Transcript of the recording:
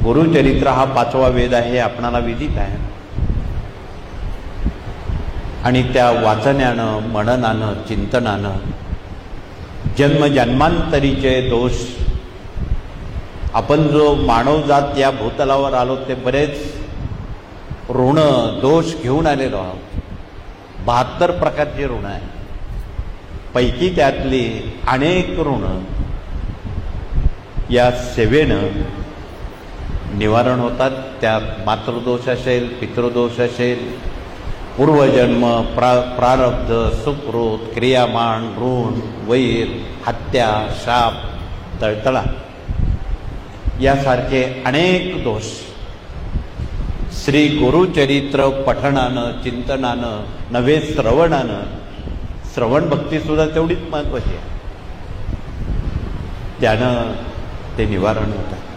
गुरुचरित्र हा 5वा वेद आहे हे आपणाला विदित आहे. आणि त्या वाचण्यानं, मननानं, चिंतनानं जन्मजन्मांतरीचे दोष, आपण जो मानवजात या भूतलावर आलो ते बरेच ऋण दोष घेऊन आलेलो आहोत. 72 प्रकारची ऋण आहे. पैकी त्यातली अनेक ऋण या सेवेनं निवारण होतात. त्यात मातृदोष असेल, पितृदोष असेल, पूर्वजन्म, प्रारब्ध, सुकृत, क्रियामान, ऋण, वैर, हत्या, शाप, तळतळा यासारखे अनेक दोष श्री गुरुचरित्र पठणानं, चिंतनानं नव्हे श्रवणानं, श्रवण भक्तीसुद्धा तेवढीच महत्त्वाची आहे, त्यानं ते निवारण होतं.